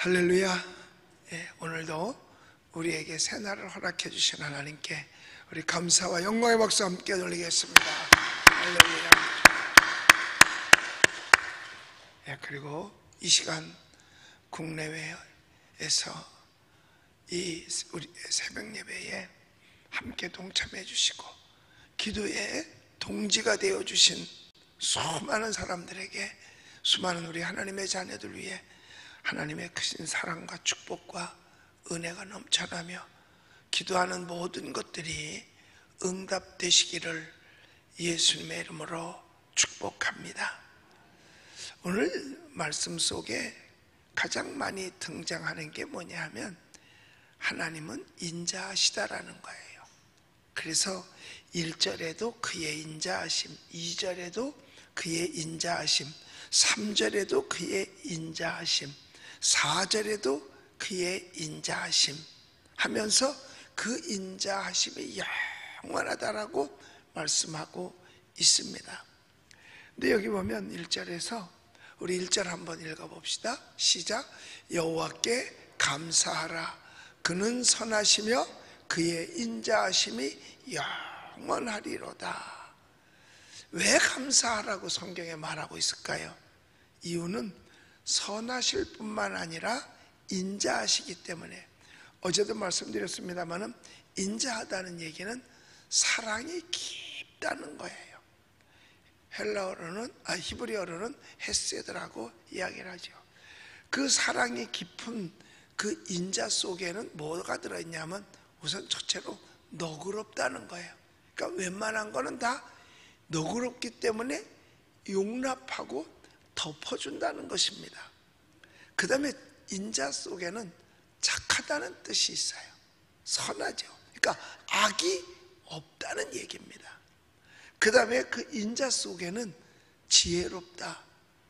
할렐루야. 오늘도 우리에게 새날을 허락해 주신 하나님께 우리 감사와 영광의 박수 함께 돌리겠습니다. 할렐루야. 그리고 이 시간 국내외에서 이 우리 새벽 예배에 함께 동참해 주시고 기도에 동지가 되어 주신 수많은 사람들에게, 수많은 우리 하나님의 자녀들 위해 하나님의 크신 사랑과 축복과 은혜가 넘쳐나며 기도하는 모든 것들이 응답되시기를 예수님의 이름으로 축복합니다. 오늘 말씀 속에 가장 많이 등장하는 게 뭐냐 하면 하나님은 인자하시다라는 거예요. 그래서 1절에도 그의 인자하심, 2절에도 그의 인자하심, 3절에도 그의 인자하심, 4절에도 그의 인자하심 하면서 그 인자하심이 영원하다라고 말씀하고 있습니다. 근데 여기 보면 1절에서 우리 1절 한번 읽어봅시다. 시작. 여호와께 감사하라. 그는 선하시며 그의 인자하심이 영원하리로다. 왜 감사하라고 성경에 말하고 있을까요? 이유는 선하실 뿐만 아니라 인자하시기 때문에, 어제도 말씀드렸습니다만 인자하다는 얘기는 사랑이 깊다는 거예요. 히브리어로는 헤세드라고 이야기를 하죠. 그 사랑이 깊은 그 인자 속에는 뭐가 들어있냐면 우선 첫째로 너그럽다는 거예요. 그러니까 웬만한 거는 다 너그럽기 때문에 용납하고 덮어준다는 것입니다. 그 다음에 인자 속에는 착하다는 뜻이 있어요. 선하죠. 그러니까 악이 없다는 얘기입니다. 그 다음에 그 인자 속에는 지혜롭다,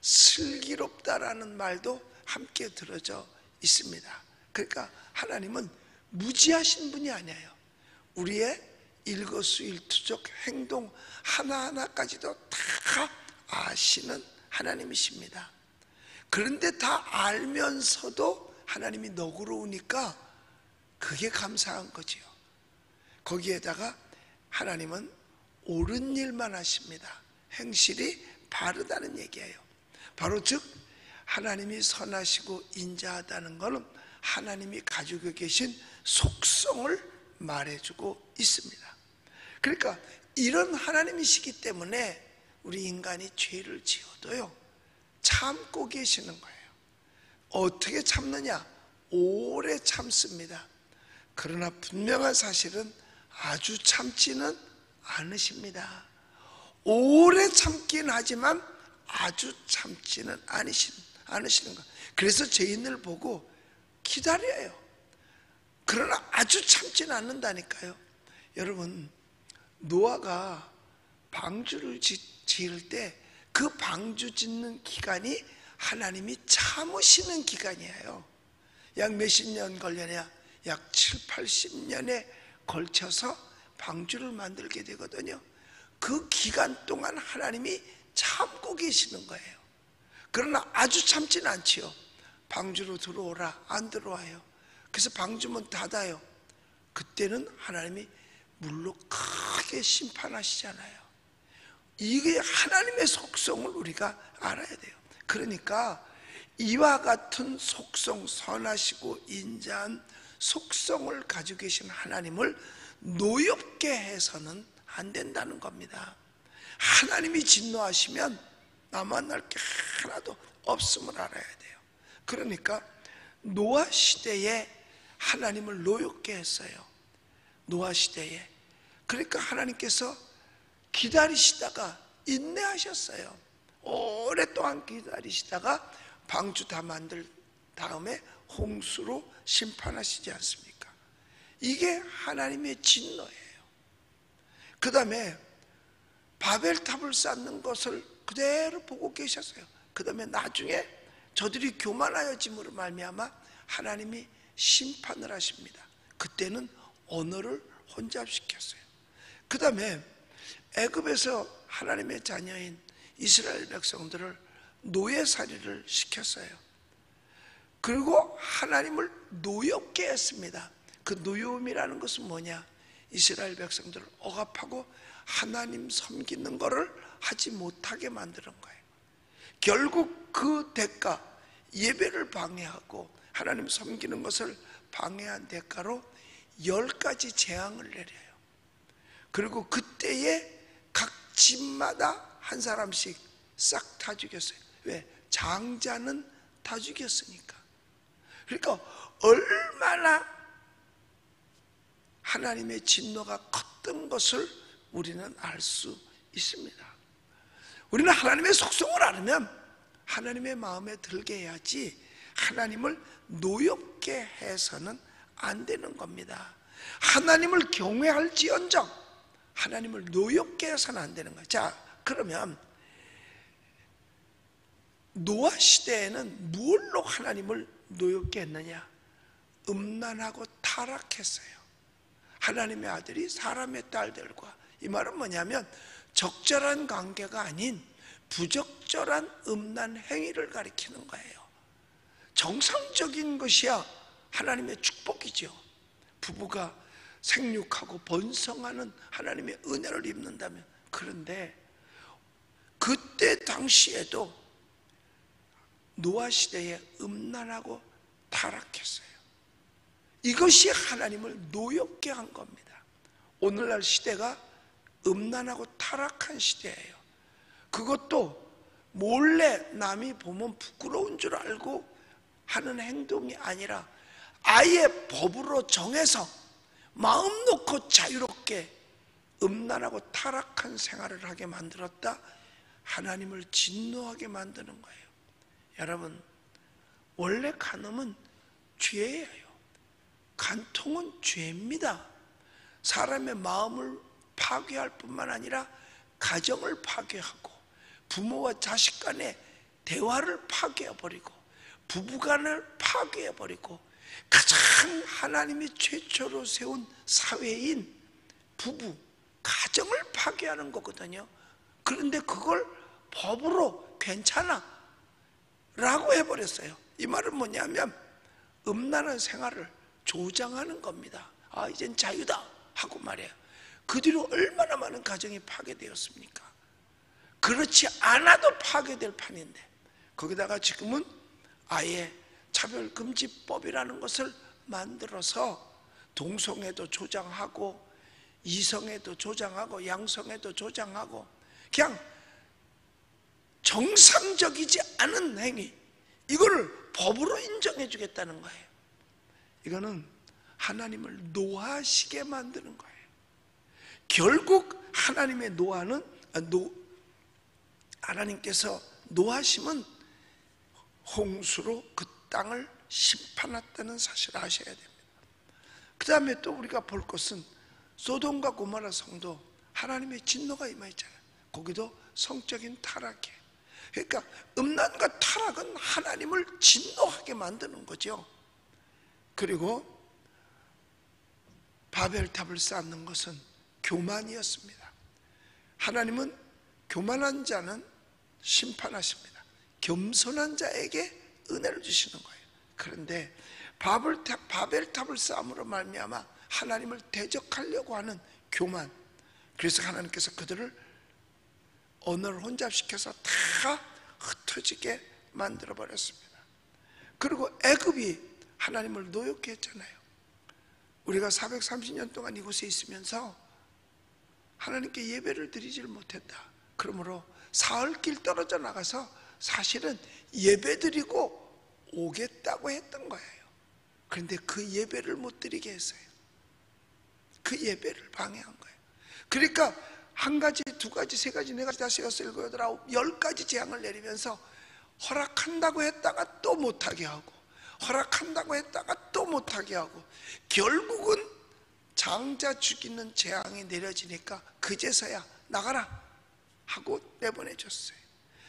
슬기롭다라는 말도 함께 들어져 있습니다. 그러니까 하나님은 무지하신 분이 아니에요. 우리의 일거수일투족 행동 하나하나까지도 다 아시는 하나님이십니다. 그런데 다 알면서도 하나님이 너그러우니까 그게 감사한 거지요. 거기에다가 하나님은 옳은 일만 하십니다. 행실이 바르다는 얘기예요. 바로 즉 하나님이 선하시고 인자하다는 것은 하나님이 가지고 계신 속성을 말해주고 있습니다. 그러니까 이런 하나님이시기 때문에 우리 인간이 죄를 지어도요 참고 계시는 거예요. 어떻게 참느냐? 오래 참습니다. 그러나 분명한 사실은 아주 참지는 않으십니다. 오래 참긴 하지만 아주 참지는 않으시는 거예요. 그래서 죄인을 보고 기다려요. 그러나 아주 참지는 않는다니까요. 여러분, 노아가 방주를 지을 때 그 방주 짓는 기간이 하나님이 참으시는 기간이에요. 약 몇십 년 걸려야 약 7, 80년에 걸쳐서 방주를 만들게 되거든요. 그 기간 동안 하나님이 참고 계시는 거예요. 그러나 아주 참지는 않지요. 방주로 들어오라, 안 들어와요. 그래서 방주문 닫아요. 그때는 하나님이 물로 크게 심판하시잖아요. 이게 하나님의 속성을 우리가 알아야 돼요. 그러니까 이와 같은 속성, 선하시고 인자한 속성을 가지고 계신 하나님을 노엽게 해서는 안 된다는 겁니다. 하나님이 진노하시면 나만 날 게 하나도 없음을 알아야 돼요. 그러니까 노아 시대에 하나님을 노엽게 했어요. 노아 시대에. 그러니까 하나님께서 기다리시다가 인내하셨어요. 오랫동안 기다리시다가 방주 다 만들 다음에 홍수로 심판하시지 않습니까? 이게 하나님의 진노예요. 그 다음에 바벨탑을 쌓는 것을 그대로 보고 계셨어요. 그 다음에 나중에 저들이 교만하여짐으로 말미암아 하나님이 심판을 하십니다. 그때는 언어를 혼잡시켰어요. 그 다음에 애굽에서 하나님의 자녀인 이스라엘 백성들을 노예살이를 시켰어요. 그리고 하나님을 노엽게 했습니다. 그 노여움이라는 것은 뭐냐? 이스라엘 백성들을 억압하고 하나님 섬기는 것을 하지 못하게 만드는 거예요. 결국 그 대가, 예배를 방해하고 하나님 섬기는 것을 방해한 대가로 10가지 재앙을 내려요. 그리고 그때에 각 집마다 한 사람씩 싹 다 죽였어요. 왜? 장자는 다 죽였으니까. 그러니까 얼마나 하나님의 진노가 컸던 것을 우리는 알 수 있습니다. 우리는 하나님의 속성을 알으면 하나님의 마음에 들게 해야지 하나님을 노엽게 해서는 안 되는 겁니다. 하나님을 경외할지언정 하나님을 노엽게 해서는 안 되는 거예요. 자, 그러면 노아 시대에는 무엇로 하나님을 노엽게 했느냐? 음란하고 타락했어요. 하나님의 아들이 사람의 딸들과, 이 말은 뭐냐면 적절한 관계가 아닌 부적절한 음란 행위를 가리키는 거예요. 정상적인 것이야 하나님의 축복이죠. 부부가 생육하고 번성하는 하나님의 은혜를 입는다면. 그런데 그때 당시에도 노아 시대에 음란하고 타락했어요. 이것이 하나님을 노엽게 한 겁니다. 오늘날 시대가 음란하고 타락한 시대예요. 그것도 몰래 남이 보면 부끄러운 줄 알고 하는 행동이 아니라 아예 법으로 정해서 마음 놓고 자유롭게 음란하고 타락한 생활을 하게 만들었다. 하나님을 진노하게 만드는 거예요. 여러분, 원래 간음은 죄예요. 간통은 죄입니다. 사람의 마음을 파괴할 뿐만 아니라 가정을 파괴하고 부모와 자식 간의 대화를 파괴해버리고 부부간을 파괴해버리고 가장 하나님이 최초로 세운 사회인 부부, 가정을 파괴하는 거거든요. 그런데 그걸 법으로 괜찮아 라고 해버렸어요. 이 말은 뭐냐면 음란한 생활을 조장하는 겁니다. 아, 이젠 자유다 하고 말해요. 그 뒤로 얼마나 많은 가정이 파괴되었습니까? 그렇지 않아도 파괴될 판인데 거기다가 지금은 아예 차별금지법이라는 것을 만들어서 동성애도 조장하고 이성애도 조장하고 양성애도 조장하고 그냥 정상적이지 않은 행위, 이거를 법으로 인정해 주겠다는 거예요. 이거는 하나님을 노하시게 만드는 거예요. 결국 하나님의 노하는 하나님께서 노하심은 홍수로 그 땅을 심판했다는 사실을 아셔야 됩니다. 그 다음에 또 우리가 볼 것은 소돔과 고모라 성도 하나님의 진노가 임하였잖아요. 거기도 성적인 타락이에요. 그러니까 음란과 타락은 하나님을 진노하게 만드는 거죠. 그리고 바벨탑을 쌓는 것은 교만이었습니다. 하나님은 교만한 자는 심판하십니다. 겸손한 자에게 은혜를 주시는 거예요. 그런데 바벨탑을 쌓음으로 말미암아 하나님을 대적하려고 하는 교만, 그래서 하나님께서 그들을 언어를 혼잡시켜서 다 흩어지게 만들어 버렸습니다. 그리고 애굽이 하나님을 노엽게 했잖아요. 우리가 430년 동안 이곳에 있으면서 하나님께 예배를 드리지를 못했다. 그러므로 사흘길 떨어져 나가서 사실은 예배 드리고 오겠다고 했던 거예요. 그런데 그 예배를 못 드리게 했어요. 그 예배를 방해한 거예요. 그러니까 한 가지, 두 가지, 세 가지, 네 가지, 다섯, 여섯, 일곱, 여덟, 아홉, 10가지 재앙을 내리면서 허락한다고 했다가 또 못하게 하고 허락한다고 했다가 또 못하게 하고 결국은 장자 죽이는 재앙이 내려지니까 그제서야 나가라 하고 내보내줬어요.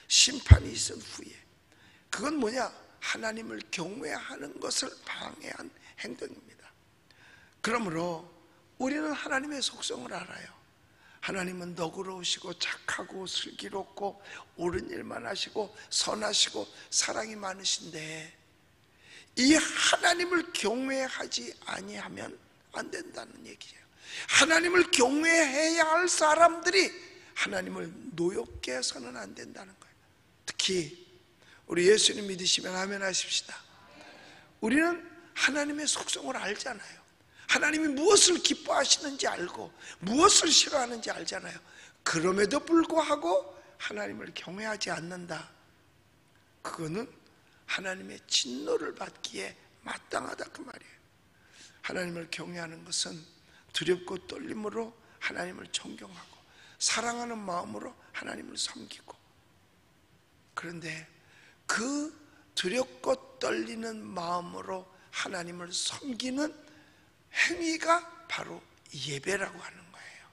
심판이 있은 후에. 그건 뭐냐? 하나님을 경외하는 것을 방해한 행동입니다. 그러므로 우리는 하나님의 속성을 알아요. 하나님은 너그러우시고 착하고 슬기롭고 옳은 일만 하시고 선하시고 사랑이 많으신데 이 하나님을 경외하지 아니하면 안 된다는 얘기예요. 하나님을 경외해야 할 사람들이 하나님을 노엽게 해서는 안 된다는 거예요. 특히 우리 예수님 믿으시면 아멘 하십시다. 우리는 하나님의 속성을 알잖아요. 하나님이 무엇을 기뻐하시는지 알고 무엇을 싫어하는지 알잖아요. 그럼에도 불구하고 하나님을 경외하지 않는다, 그거는 하나님의 진노를 받기에 마땅하다 그 말이에요. 하나님을 경외하는 것은 두렵고 떨림으로 하나님을 존경하고 사랑하는 마음으로 하나님을 섬기고, 그런데 그 두렵고 떨리는 마음으로 하나님을 섬기는 행위가 바로 예배라고 하는 거예요.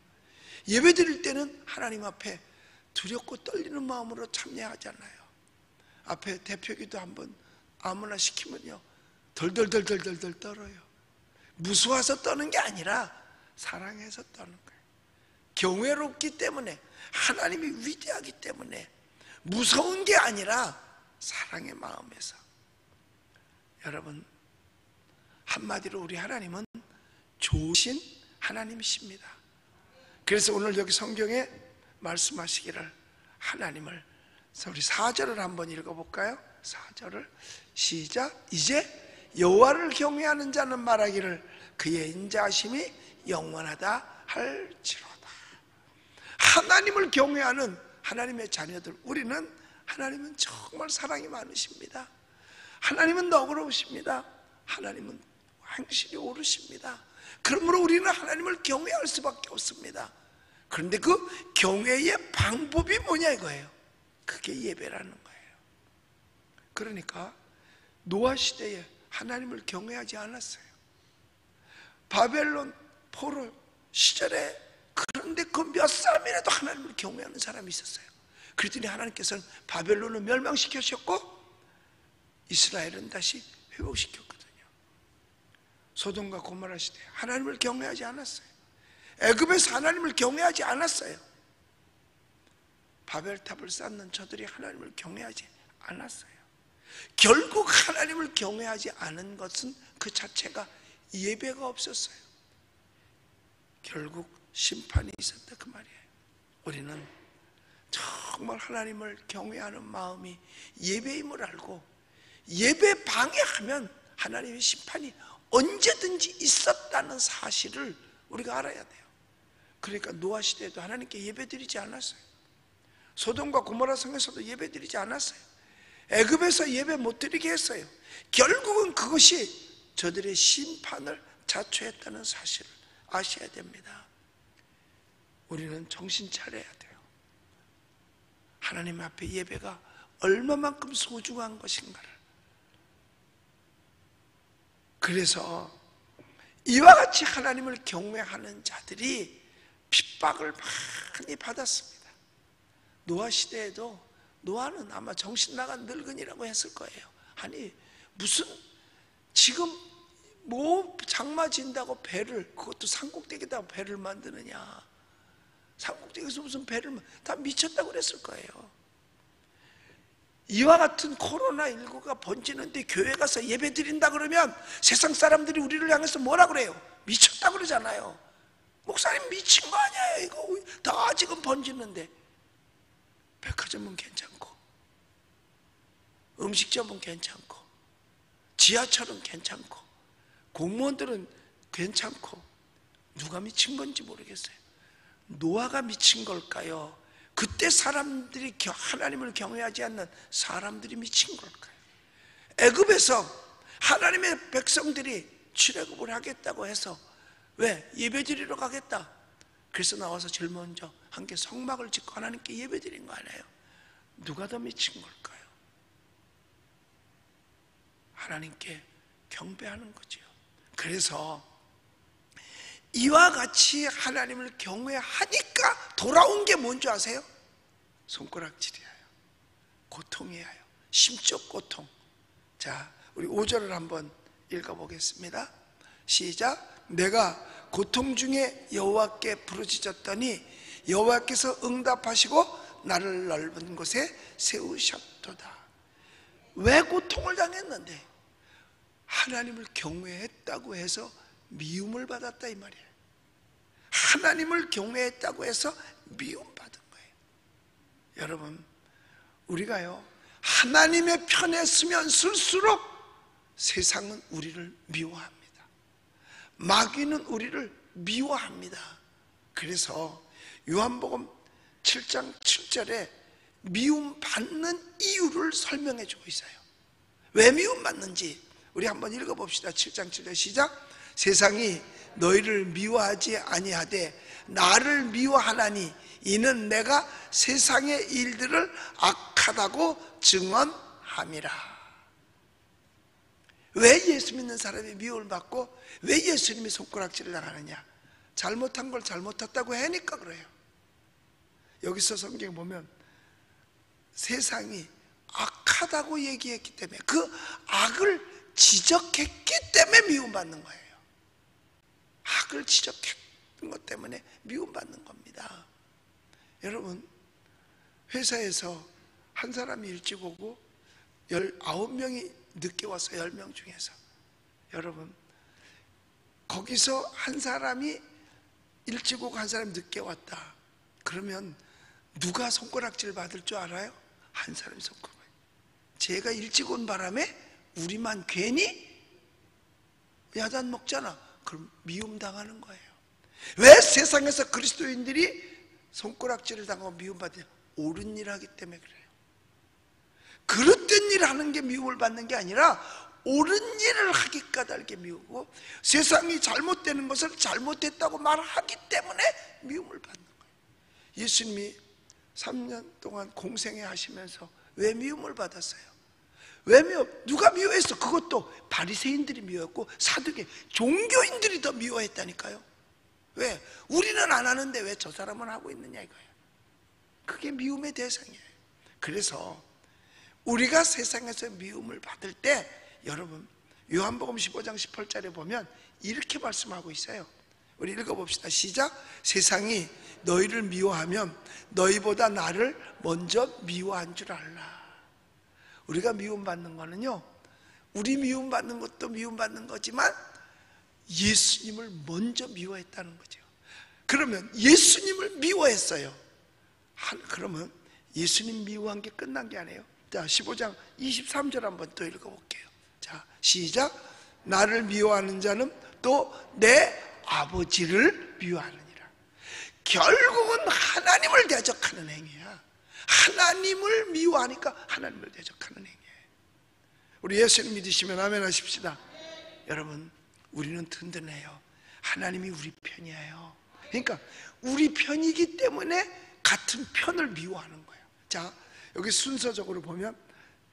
예배 드릴 때는 하나님 앞에 두렵고 떨리는 마음으로 참여하잖아요. 앞에 대표기도 한번 아무나 시키면요 덜덜덜덜덜 떨어요. 무서워서 떠는 게 아니라 사랑해서 떠는 거예요. 경외롭기 때문에, 하나님이 위대하기 때문에, 무서운 게 아니라 사랑의 마음에서. 여러분, 한마디로 우리 하나님은 좋으신 하나님이십니다. 그래서 오늘 여기 성경에 말씀하시기를, 하나님을, 우리 4절을 한번 읽어볼까요? 4절을 시작. 이제 여호와를 경외하는 자는 말하기를 그의 인자하심이 영원하다 할지로다. 하나님을 경외하는 하나님의 자녀들, 우리는 하나님은 정말 사랑이 많으십니다. 하나님은 너그러우십니다. 하나님은 행실이 옳으십니다. 그러므로 우리는 하나님을 경외할 수밖에 없습니다. 그런데 그 경외의 방법이 뭐냐 이거예요. 그게 예배라는 거예요. 그러니까 노아 시대에 하나님을 경외하지 않았어요. 바벨론 포로 시절에, 그런데 그 몇 사람이라도 하나님을 경외하는 사람이 있었어요. 그랬더니 하나님께서는 바벨론을 멸망시키셨고 이스라엘은 다시 회복시켰거든요. 소돔과 고모라 시대 하나님을 경외하지 않았어요. 애굽에서 하나님을 경외하지 않았어요. 바벨탑을 쌓는 저들이 하나님을 경외하지 않았어요. 결국 하나님을 경외하지 않은 것은 그 자체가 예배가 없었어요. 결국 심판이 있었다 그 말이에요. 우리는 정말 하나님을 경외하는 마음이 예배임을 알고, 예배 방해하면 하나님의 심판이 언제든지 있었다는 사실을 우리가 알아야 돼요. 그러니까 노아 시대에도 하나님께 예배드리지 않았어요. 소돔과 고모라 성에서도 예배드리지 않았어요. 애굽에서 예배 못 드리게 했어요. 결국은 그것이 저들의 심판을 자초했다는 사실을 아셔야 됩니다. 우리는 정신 차려야 돼요. 하나님 앞에 예배가 얼마만큼 소중한 것인가를. 그래서 이와 같이 하나님을 경외하는 자들이 핍박을 많이 받았습니다. 노아 시대에도, 노아는 아마 정신 나간 늙은이라고 했을 거예요. 아니 무슨 지금 뭐 장마 진다고 배를, 그것도 산꼭대기에다가 배를 만드느냐, 산꼭대기에서 무슨 배를, 다 미쳤다고 그랬을 거예요. 이와 같은 코로나19가 번지는데 교회 가서 예배 드린다 그러면 세상 사람들이 우리를 향해서 뭐라 그래요? 미쳤다 그러잖아요. 목사님 미친 거 아니에요? 이거 다 지금 번지는데. 백화점은 괜찮고, 음식점은 괜찮고, 지하철은 괜찮고, 공무원들은 괜찮고, 누가 미친 건지 모르겠어요. 노아가 미친 걸까요? 그때 사람들이 하나님을 경외하지 않는 사람들이 미친 걸까요? 애굽에서 하나님의 백성들이 출애굽을 하겠다고 해서, 왜? 예배드리러 가겠다. 그래서 나와서 제일 먼저 함께 성막을 짓고 하나님께 예배드린 거 아니에요? 누가 더 미친 걸까요? 하나님께 경배하는 거죠. 그래서 이와 같이 하나님을 경외하니까 돌아온 게 뭔지 아세요? 손가락질이에요. 고통이에요. 심적 고통. 자, 우리 5절을 한번 읽어보겠습니다. 시작. 내가 고통 중에 여호와께 부르짖었더니 여호와께서 응답하시고 나를 넓은 곳에 세우셨도다. 왜 고통을 당했는데? 하나님을 경외했다고 해서 미움을 받았다 이 말이에요. 하나님을 경외했다고 해서 미움받은 거예요. 여러분, 우리가요 하나님의 편에 서면 설수록 세상은 우리를 미워합니다. 마귀는 우리를 미워합니다. 그래서 요한복음 7장 7절에 미움받는 이유를 설명해 주고 있어요. 왜 미움받는지 우리 한번 읽어봅시다. 7장 7절 시작. 세상이 너희를 미워하지 아니하되 나를 미워하나니 이는 내가 세상의 일들을 악하다고 증언함이라. 왜 예수 믿는 사람이 미움을 받고 왜 예수님이 손가락질을 당하느냐? 잘못한 걸 잘못했다고 하니까 그래요. 여기서 성경에 보면 세상이 악하다고 얘기했기 때문에 그 악을 지적했기 때문에 미움받는 거예요. 악을 지적했던 것 때문에 미움받는 겁니다. 여러분, 회사에서 한 사람이 일찍 오고 19명이 늦게 와서 10명 중에서 여러분, 거기서 한 사람이 일찍 오고 한 사람이 늦게 왔다. 그러면 누가 손가락질 받을 줄 알아요? 한 사람이 손가락. 제가 일찍 온 바람에 우리만 괜히 야단 먹잖아. 그럼 미움당하는 거예요. 왜 세상에서 그리스도인들이 손가락질을 당하고 미움받냐? 옳은 일 하기 때문에 그래요. 그릇된 일을 하는 게 미움을 받는 게 아니라 옳은 일을 하기 까닭에 미우고 세상이 잘못되는 것을 잘못됐다고 말하기 때문에 미움을 받는 거예요. 예수님이 3년 동안 공생애 하시면서 왜 미움을 받았어요? 왜 누가 미워했어? 그것도 바리새인들이 미워했고 사두개 종교인들이 더 미워했다니까요. 왜? 우리는 안 하는데 왜 저 사람은 하고 있느냐 이거예요. 그게 미움의 대상이에요. 그래서 우리가 세상에서 미움을 받을 때 여러분 요한복음 15장 18절에 보면 이렇게 말씀하고 있어요. 우리 읽어봅시다. 시작. 세상이 너희를 미워하면 너희보다 나를 먼저 미워한 줄 알라. 우리가 미움받는 거는요, 우리 미움받는 것도 미움받는 거지만 예수님을 먼저 미워했다는 거죠. 그러면 예수님을 미워했어요. 그러면 예수님 미워한 게 끝난 게 아니에요. 자, 15장 23절 한번 또 읽어볼게요. 자, 시작. 나를 미워하는 자는 또 내 아버지를 미워하느니라. 결국은 하나님을 대적하는 행위야. 하나님을 미워하니까 하나님을 대적하는 행위예요. 우리 예수님 믿으시면 아멘 하십시다. 여러분, 우리는 든든해요. 하나님이 우리 편이에요. 그러니까 우리 편이기 때문에 같은 편을 미워하는 거예요. 자, 여기 순서적으로 보면,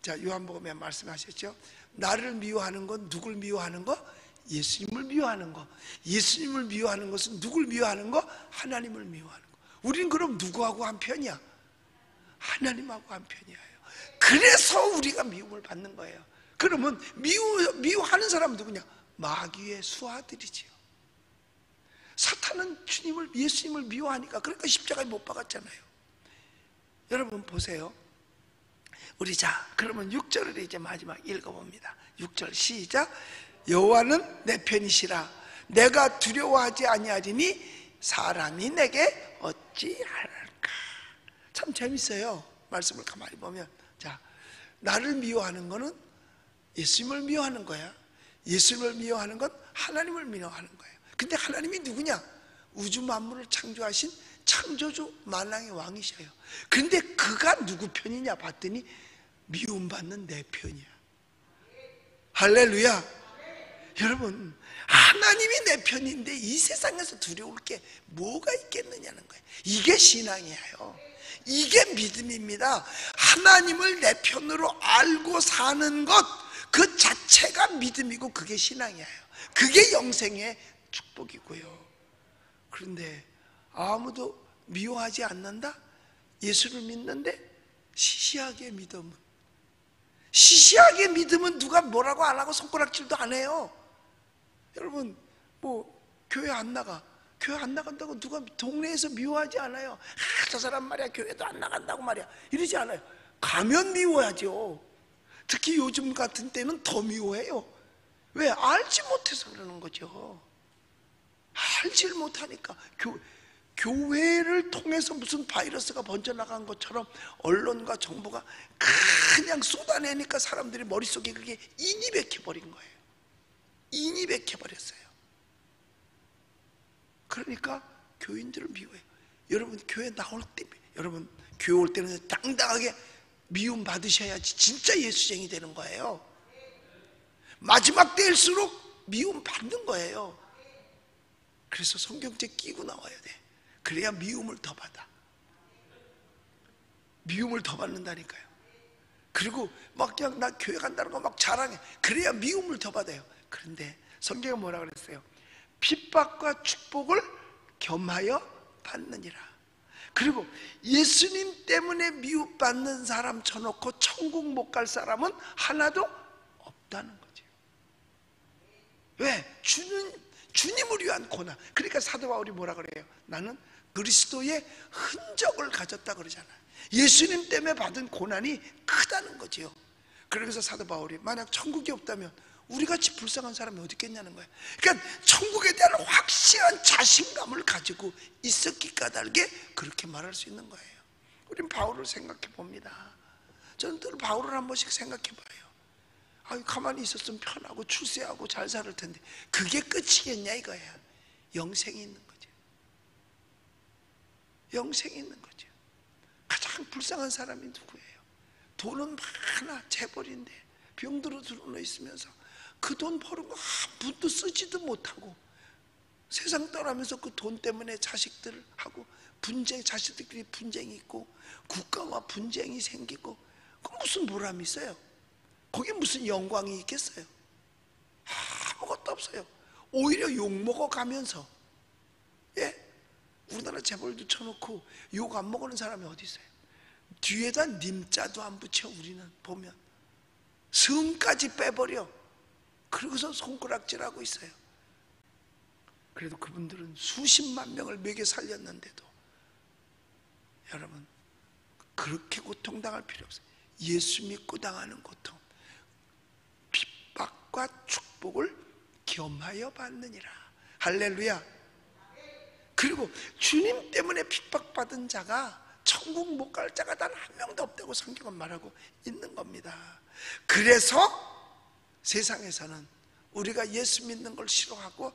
자, 요한복음에 말씀하셨죠. 나를 미워하는 건 누굴 미워하는 거? 예수님을 미워하는 거. 예수님을 미워하는 것은 누굴 미워하는 거? 하나님을 미워하는 거. 우리는 그럼 누구하고 한 편이야? 하나님하고 한 편이에요. 그래서 우리가 미움을 받는 거예요. 그러면 미워하는 사람은 누구냐? 마귀의 수하들이지요. 사탄은 예수님을 미워하니까 그러니까 십자가에 못 박았잖아요. 여러분 보세요. 우리 자, 그러면 6절을 이제 마지막 읽어봅니다. 6절 시작. 여호와는 내 편이시라. 내가 두려워하지 아니하리니 사람이 내게 어찌할까. 참 재밌어요. 말씀을 가만히 보면, 자, 나를 미워하는 거는 예수님을 미워하는 거야. 예수님을 미워하는 건 하나님을 미워하는 거예요. 근데 하나님이 누구냐? 우주 만물을 창조하신 창조주 만왕의 왕이셔요. 근데 그가 누구 편이냐 봤더니 미움받는 내 편이야. 할렐루야. 여러분, 하나님이 내 편인데 이 세상에서 두려울 게 뭐가 있겠느냐는 거예요. 이게 신앙이에요. 이게 믿음입니다. 하나님을 내 편으로 알고 사는 것, 그 자체가 믿음이고 그게 신앙이에요. 그게 영생의 축복이고요. 그런데 아무도 미워하지 않는다? 예수를 믿는데 시시하게 믿음은, 시시하게 믿으면 누가 뭐라고 안 하고 손가락질도 안 해요. 여러분, 뭐 교회 안 나가, 교회 안 나간다고 누가 동네에서 미워하지 않아요. 저 사람 말이야 교회도 안 나간다고 말이야 이러지 않아요. 가면 미워하죠. 특히 요즘 같은 때는 더 미워해요. 왜? 알지 못해서 그러는 거죠. 알지를 못하니까. 교회를 통해서 무슨 바이러스가 번져나간 것처럼 언론과 정보가 그냥 쏟아내니까 사람들이 머릿속에 그게 인이 박혀버린 거예요. 인이 박혀버렸어요. 그러니까 교인들을 미워해요. 여러분 교회 나올 때, 여러분 교회 올 때는 당당하게 미움 받으셔야지 진짜 예수쟁이 되는 거예요. 마지막 때일수록 미움 받는 거예요. 그래서 성경책 끼고 나와야 돼. 그래야 미움을 더 받아. 미움을 더 받는다니까요. 그리고 막 그냥 나 교회 간다는 거 막 자랑해. 그래야 미움을 더 받아요. 그런데 성경은 뭐라 그랬어요? 핍박과 축복을 겸하여 받느니라. 그리고 예수님 때문에 미움받는 사람 쳐놓고 천국 못 갈 사람은 하나도 없다는 거죠. 왜? 주님을 위한 고난. 그러니까 사도 바울이 뭐라 그래요? 나는 그리스도의 흔적을 가졌다 그러잖아요. 예수님 때문에 받은 고난이 크다는 거죠. 그래서 사도 바울이 만약 천국이 없다면 우리같이 불쌍한 사람이 어디 있겠냐는 거예요. 그러니까 천국에 대한 확실한 자신감을 가지고 있었기 까닭에 그렇게 말할 수 있는 거예요. 우린 바울을 생각해 봅니다. 저는 늘 바울을 한 번씩 생각해 봐요. 가만히 있었으면 편하고 출세하고 잘 살 텐데 그게 끝이겠냐 이거야. 영생이 있는 거죠. 영생이 있는 거죠. 가장 불쌍한 사람이 누구예요? 돈은 많아 재벌인데 병들어 들어누워 있으면서 그 돈 버는 거 한 푼도 쓰지도 못하고 세상 떠나면서 그 돈 때문에 자식들하고 자식들끼리 분쟁이 있고 국가와 분쟁이 생기고 그 무슨 보람이 있어요? 거기에 무슨 영광이 있겠어요? 아무것도 없어요. 오히려 욕먹어 가면서, 예? 우리나라 재벌도 쳐놓고 욕 안 먹는 사람이 어디 있어요? 뒤에다 님자도 안 붙여. 우리는 보면 성까지 빼버려. 그러고서 손가락질하고 있어요. 그래도 그분들은 수십만 명을 먹여 살렸는데도 여러분 그렇게 고통당할 필요 없어요. 예수 믿고 당하는 고통, 핍박과 축복을 겸하여 받느니라. 할렐루야. 그리고 주님 때문에 핍박받은 자가 천국 못 갈 자가 단 한 명도 없다고 성경은 말하고 있는 겁니다. 그래서 세상에서는 우리가 예수 믿는 걸 싫어하고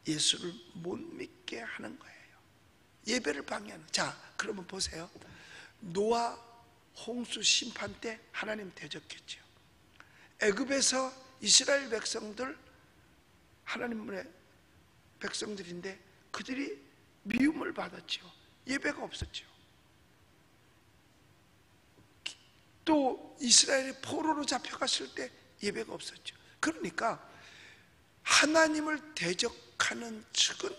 예수를 못 믿게 하는 거예요. 예배를 방해하는. 자, 그러면 보세요. 노아 홍수 심판 때 하나님 대적했죠. 애굽에서 이스라엘 백성들, 하나님의 백성들인데 그들이 미움을 받았죠. 예배가 없었죠. 또 이스라엘이 포로로 잡혀갔을 때 예배가 없었죠. 그러니까 하나님을 대적하는 측은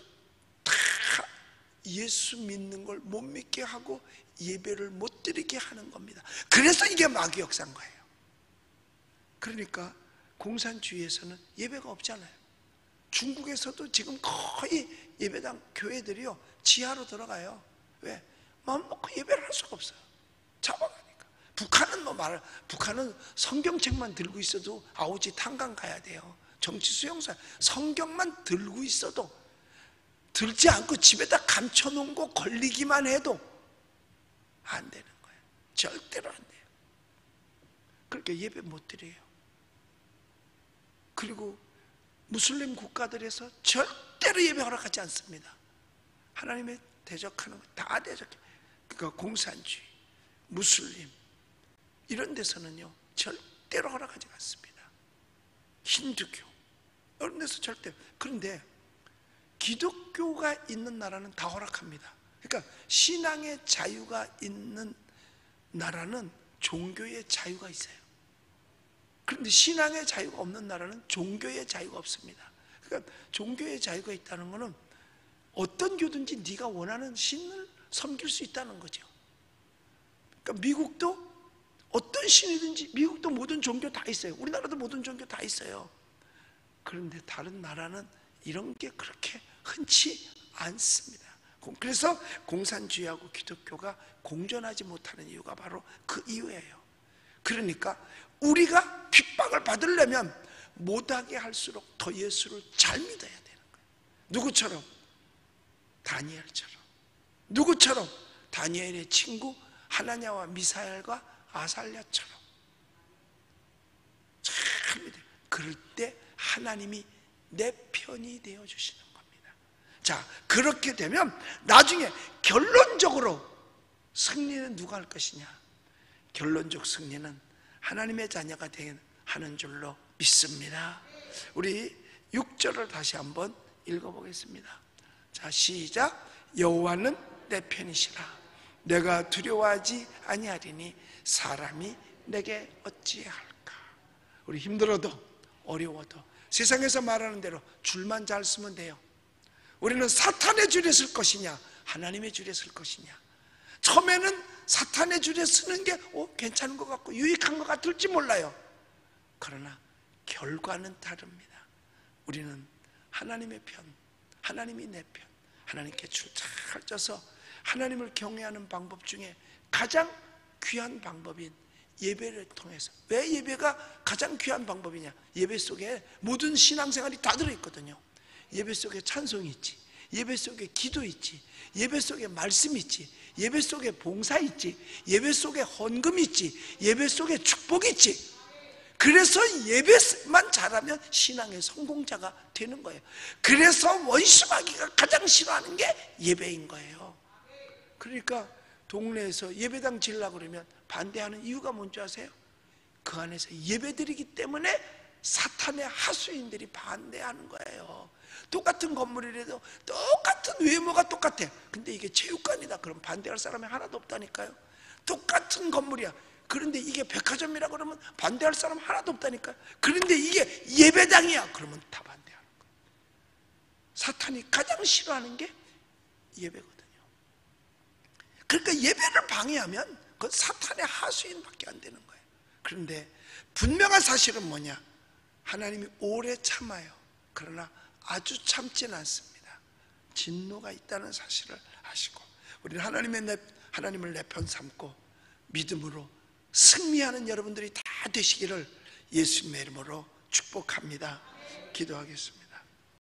다 예수 믿는 걸 못 믿게 하고 예배를 못 드리게 하는 겁니다. 그래서 이게 마귀 역사인 거예요. 그러니까 공산주의에서는 예배가 없잖아요. 중국에서도 지금 거의 예배당 교회들이요 지하로 들어가요. 왜? 마음 먹고 예배를 할 수가 없어요. 잡아가니까. 북한은 북한은 성경책만 들고 있어도 아우지 탄광 가야 돼요. 정치 수용사 성경만 들고 있어도, 들지 않고 집에다 감춰놓은 거 걸리기만 해도 안 되는 거예요. 절대로 안 돼요. 그러니까 예배 못 드려요. 그리고 무슬림 국가들에서 절대로 예배 허락하지 않습니다. 하나님의 대적하는 거 다 대적해. 그러니까 공산주의, 무슬림 이런 데서는요 절대로 허락하지 않습니다. 힌두교 이런 데서 절대. 그런데 기독교가 있는 나라는 다 허락합니다. 그러니까 신앙의 자유가 있는 나라는 종교의 자유가 있어요. 그런데 신앙의 자유가 없는 나라는 종교의 자유가 없습니다. 그러니까 종교의 자유가 있다는 것은 어떤 교든지 네가 원하는 신을 섬길 수 있다는 거죠. 그러니까 미국도 어떤 신이든지, 미국도 모든 종교 다 있어요. 우리나라도 모든 종교 다 있어요. 그런데 다른 나라는 이런 게 그렇게 흔치 않습니다. 그래서 공산주의하고 기독교가 공존하지 못하는 이유가 바로 그 이유예요. 그러니까 우리가 핍박을 받으려면 못하게 할수록 더 예수를 잘 믿어야 되는 거예요. 누구처럼? 다니엘처럼. 누구처럼? 다니엘의 친구 하나냐와 미사엘과 아살랴처럼 잘 믿어요. 그럴 때 하나님이 내 편이 되어주시는 겁니다. 자, 그렇게 되면 나중에 결론적으로 승리는 누가 할 것이냐? 결론적 승리는 하나님의 자녀가 하는 줄로 믿습니다. 우리 6절을 다시 한번 읽어보겠습니다. 자, 시작. 여호와는 내 편이시라. 내가 두려워하지 아니하리니 사람이 내게 어찌할까? 우리 힘들어도 어려워도 세상에서 말하는 대로 줄만 잘 쓰면 돼요. 우리는 사탄의 줄에 쓸 것이냐 하나님의 줄에 쓸 것이냐. 처음에는 사탄의 줄에 쓰는 게 괜찮은 것 같고 유익한 것 같을지 몰라요. 그러나 결과는 다릅니다. 우리는 하나님의 편, 하나님이 내 편, 하나님께 줄 잘 쪄서 하나님을 경외하는 방법 중에 가장 귀한 방법인 예배를 통해서. 왜 예배가 가장 귀한 방법이냐? 예배 속에 모든 신앙생활이 다 들어있거든요. 예배 속에 찬송이 있지, 예배 속에 기도 있지, 예배 속에 말씀 있지, 예배 속에 봉사 있지, 예배 속에 헌금 있지, 예배 속에 축복 있지. 그래서 예배만 잘하면 신앙의 성공자가 되는 거예요. 그래서 원수마귀가 가장 싫어하는 게 예배인 거예요. 그러니까 동네에서 예배당 지으려고 그러면 반대하는 이유가 뭔지 아세요? 그 안에서 예배드리기 때문에 사탄의 하수인들이 반대하는 거예요. 똑같은 건물이라도 똑같은 외모가 똑같아. 근데 이게 체육관이다 그러면 반대할 사람이 하나도 없다니까요. 똑같은 건물이야. 그런데 이게 백화점이라 그러면 반대할 사람 하나도 없다니까요. 그런데 이게 예배당이야 그러면 다 반대하는 거예요. 사탄이 가장 싫어하는 게 예배거든요. 그러니까 예배를 방해하면 그건 사탄의 하수인밖에 안 되는 거예요. 그런데 분명한 사실은 뭐냐? 하나님이 오래 참아요. 그러나 아주 참진 않습니다. 진노가 있다는 사실을 아시고 우리는 하나님을 내 편 삼고 믿음으로 승리하는 여러분들이 다 되시기를 예수님의 이름으로 축복합니다. 기도하겠습니다.